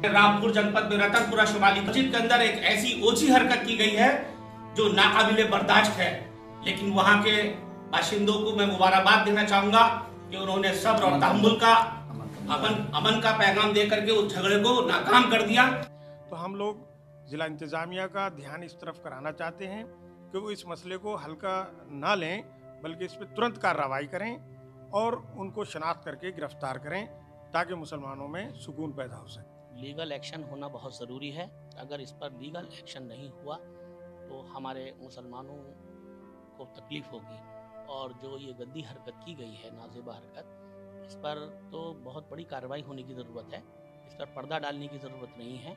रामपुर जनपद में रतनपुरा शिवालिक मस्जिद के अंदर एक ऐसी ओछी हरकत की गई है जो नाकाबिले बर्दाश्त है। लेकिन वहां के बाशिंदों को मैं मुबारकबाद देना चाहूंगा कि उन्होंने सब्र और तहम्मुल का अमन का पैगाम देकर के उस झगड़े को नाकाम कर दिया। तो हम लोग जिला इंतजामिया का ध्यान इस तरफ कराना चाहते हैं कि वो इस मसले को हल्का ना लें, बल्कि इस पर तुरंत कार्रवाई करें और उनको शनाख्त करके गिरफ्तार करें ताकि मुसलमानों में सुकून पैदा हो सके। लीगल एक्शन होना बहुत ज़रूरी है। अगर इस पर लीगल एक्शन नहीं हुआ तो हमारे मुसलमानों को तकलीफ़ होगी। और जो ये गंदी हरकत की गई है, नाज़ेबा हरकत, इस पर तो बहुत बड़ी कार्रवाई होने की ज़रूरत है। इस पर पर्दा डालने की ज़रूरत नहीं है।